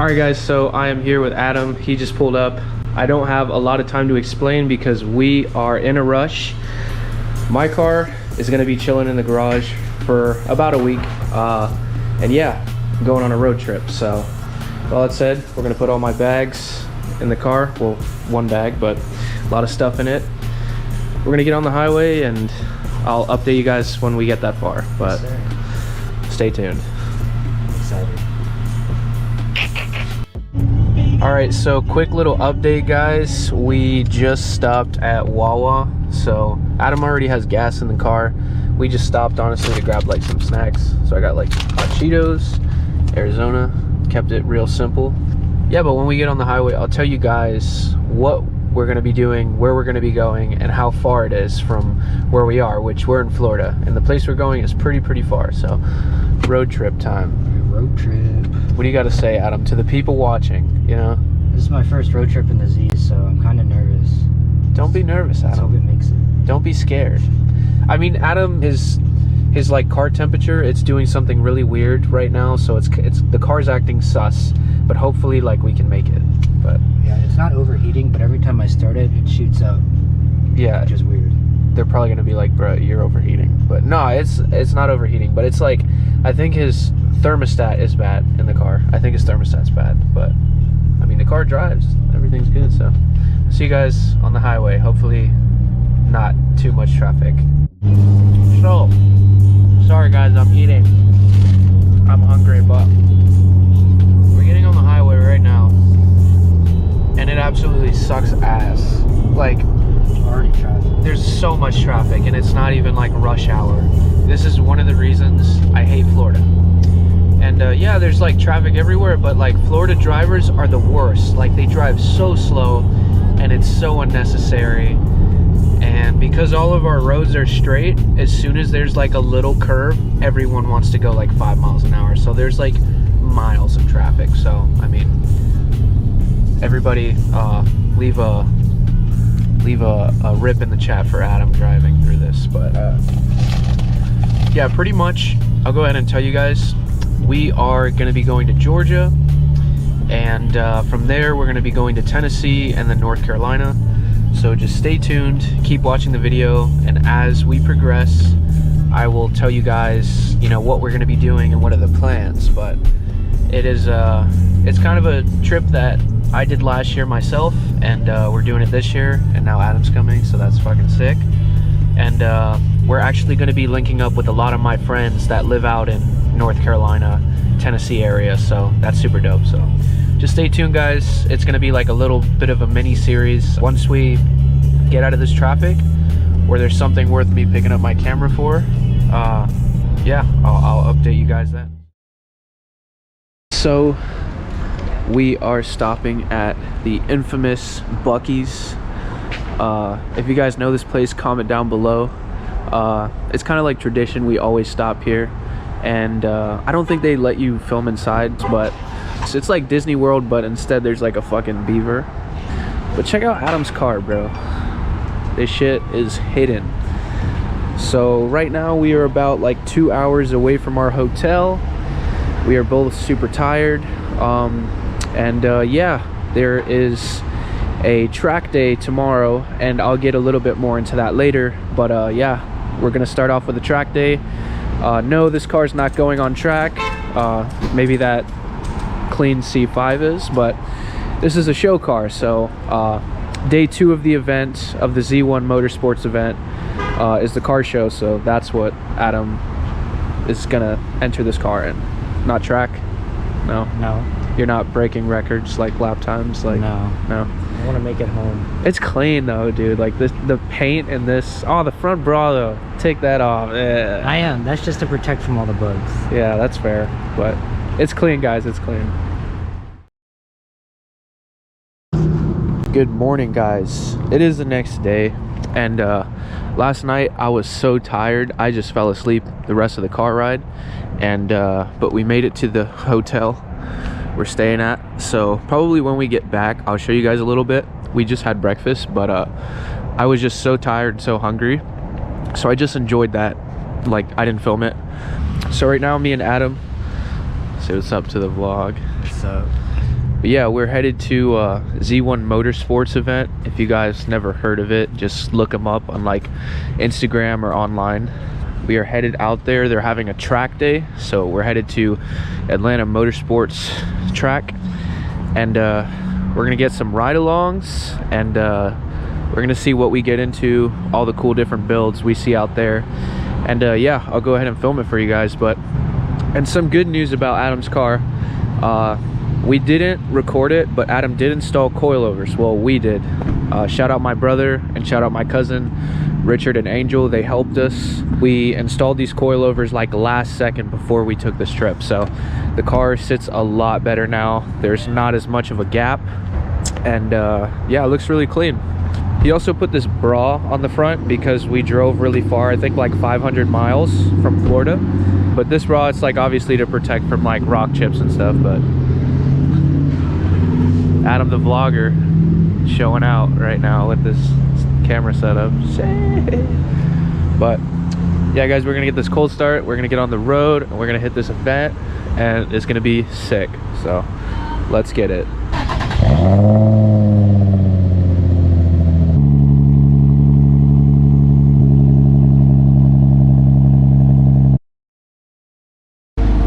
All right guys, so I am here with Adam. He just pulled up. I don't have a lot of time to explain because we are in a rush. My car is gonna be chilling in the garage for about a week. And yeah, I'm going on a road trip. So with all that said, we're gonna put all my bags in the car. Well, one bag, but a lot of stuff in it. We're gonna get on the highway and I'll update you guys when we get that far, but stay tuned. I'm excited. All right, so quick little update, guys. We just stopped at Wawa. So Adam already has gas in the car. We just stopped, honestly, to grab like some snacks. So I got like hot Cheetos, Arizona, kept it real simple. Yeah, but when we get on the highway, I'll tell you guys what we're gonna be doing, where we're gonna be going, and how far it is from where we are, which we're in Florida. And the place we're going is pretty far, so road trip time. Road trip. What do you got to say, Adam, to the people watching, you know? This is my first road trip in the Z's, so I'm kind of nervous. Don't be nervous, Let's hope Adam. it makes it. Don't be scared. I mean, Adam, his like car temperature, it's doing something really weird right now, so it's the car's acting sus, but hopefully like we can make it. But yeah, it's not overheating, but every time I start it, it shoots up. yeah, Which is weird. they're probably gonna be like, bro, you're overheating. But no, it's not overheating, but it's like, I think his thermostat is bad in the car. I think his thermostat's bad, but I mean, the car drives, everything's good. So see you guys on the highway, hopefully not too much traffic. So sorry guys, I'm eating, I'm hungry, but we're getting on the highway right now and it absolutely sucks ass. Like, Already traffic. there's so much traffic and it's not even like rush hour. This is one of the reasons I hate Florida. And yeah, there's like traffic everywhere, but like Florida drivers are the worst. Like, they drive so slow and it's so unnecessary. And because all of our roads are straight, as soon as there's like a little curve, everyone wants to go like 5 miles an hour. So there's like miles of traffic. So I mean, everybody leave a rip in the chat for Adam driving through this. But yeah, pretty much I'll go ahead and tell you guys, we are going to be going to Georgia, and from there we're going to be going to Tennessee and then North Carolina. So just stay tuned, keep watching the video, and as we progress I will tell you guys, you know, what we're going to be doing and what are the plans. But it is it's kind of a trip that I did last year myself, and we're doing it this year, and now Adam's coming, so that's fucking sick. And we're actually going to be linking up with a lot of my friends that live out in North Carolina, Tennessee area, so that's super dope. So just stay tuned, guys. It's going to be like a little bit of a mini series once we get out of this traffic, or there's something worth me picking up my camera for. Yeah, I'll update you guys then. So we are stopping at the infamous Buc-ee's. If you guys know this place, comment down below. It's kind of like tradition, we always stop here, and I don't think they let you film inside, but it's like Disney World, but instead there's like a fucking beaver. But check out Adam's car, bro. This shit is hidden. So right now we are about like 2 hours away from our hotel. We are both super tired, and yeah, there is a track day tomorrow, and I'll get a little bit more into that later. But yeah, we're gonna start off with a track day. No, this car's not going on track. Maybe that clean C5 is, but this is a show car. So day 2 of the event, of the Z1 Motorsports event, is the car show. So that's what Adam is gonna enter this car in. Not track? No. You're not breaking records like lap times? Like, no. I want to make it home. It's clean though, dude. Like the paint in this. Oh, the front bra though. Take that off. I am. That's just to protect from all the bugs. Yeah, that's fair. But it's clean, guys. It's clean. Good morning, guys. It is the next day, and last night I was so tired I just fell asleep the rest of the car ride, and but we made it to the hotel we're staying at. So probably when we get back I'll show you guys a little bit. We just had breakfast, but I was just so tired, so hungry, so I just enjoyed that. Like, I didn't film it. So right now me and Adam, say what's up to the vlog. What's up? But yeah, we're headed to Z1 Motorsports event. If you guys never heard of it, just look them up on like Instagram or online. We are headed out there. They're having a track day, so we're headed to Atlanta Motorsports track, and we're gonna get some ride-alongs, and we're gonna see what we get into, all the cool different builds we see out there, and yeah, I'll go ahead and film it for you guys. And some good news about Adam's car. We didn't record it, but Adam did install coilovers. Well, we did. Shout out my brother and shout out my cousin Richard and Angel. They helped us. We installed these coilovers like last second before we took this trip, so the car sits a lot better now. There's not as much of a gap, and yeah, it looks really clean. He also put this bra on the front because we drove really far, I think like 500 miles from Florida. But this bra, it's like obviously to protect from like rock chips and stuff. But Adam the vlogger showing out right now with this camera setup. But yeah guys, we're gonna get this cold start, we're gonna get on the road, and we're gonna hit this event, and it's gonna be sick. So let's get it.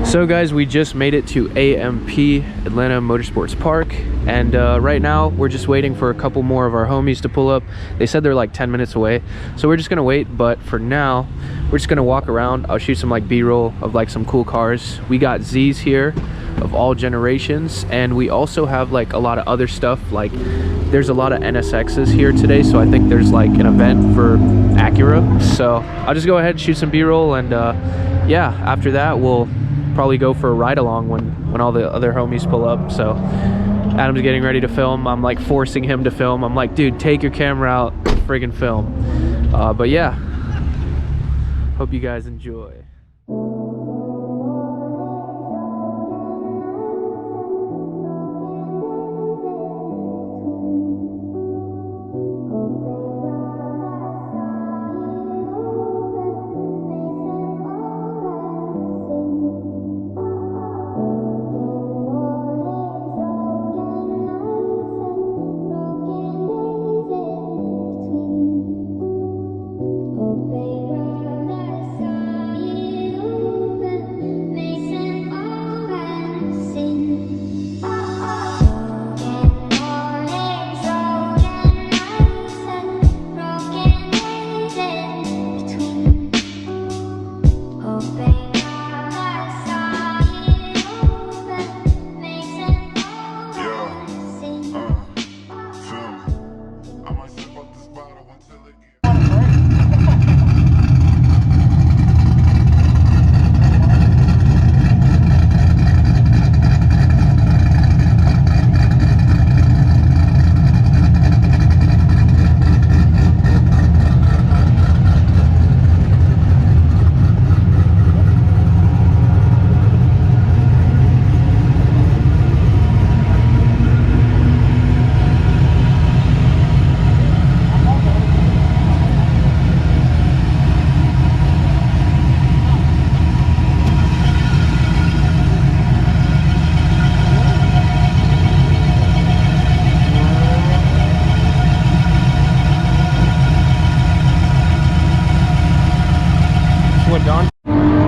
So guys, we just made it to AMP, Atlanta Motorsports Park, and right now we're just waiting for a couple more of our homies to pull up. They said they're like 10 minutes away, so we're just gonna wait. But for now, we're just gonna walk around. I'll shoot some like B-roll of like some cool cars. We got Z's here of all generations, and we also have like a lot of other stuff. Like there's a lot of NSXs here today, so I think there's like an event for Acura. So I'll just go ahead and shoot some B-roll, and yeah, after that we'll probably go for a ride along when all the other homies pull up. So Adam's getting ready to film. I'm like forcing him to film. I'm like, dude, take your camera out, friggin' film. But yeah, hope you guys enjoy.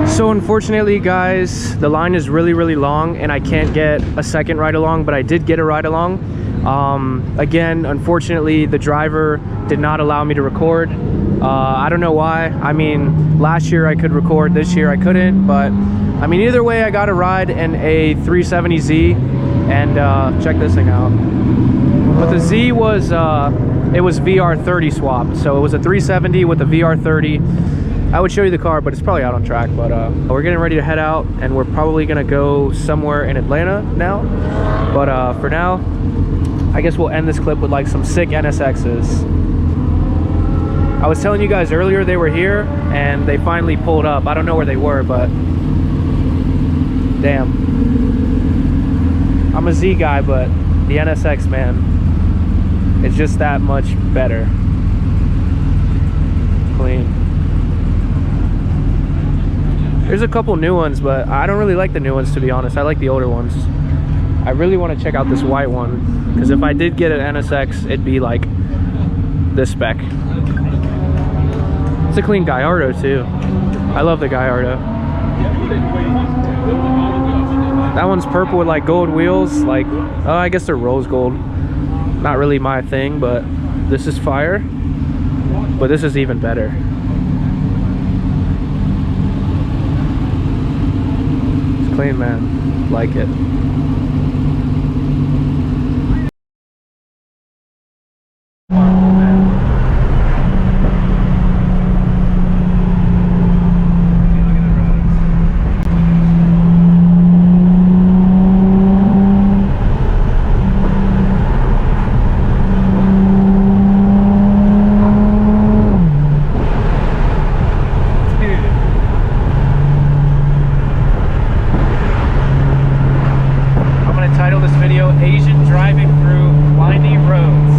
So unfortunately guys, the line is really long and I can't get a second ride along, but I did get a ride along. Again, unfortunately the driver did not allow me to record. I don't know why. I mean, last year I could record, this year I couldn't, but I mean either way I got a ride in a 370Z, and check this thing out. But the Z was it was VR30 swapped, so it was a 370 with a VR30. I would show you the car, but it's probably out on track. But we're getting ready to head out, and we're probably gonna go somewhere in Atlanta now. But for now, I guess we'll end this clip with like some sick NSXs. I was telling you guys earlier they were here, and they finally pulled up. I don't know where they were, but damn. I'm a Z guy, but the NSX, man, it's just that much better. Clean. There's a couple new ones, but I don't really like the new ones, to be honest. I like the older ones. I really want to check out this white one, because if I did get an NSX, it'd be like this spec. It's a clean Gallardo too. I love the Gallardo. That one's purple with like gold wheels. Like, oh, I guess they're rose gold. Not really my thing, but this is fire. But this is even better. It's clean, man. Like it. Title this video, Asian driving through windy roads.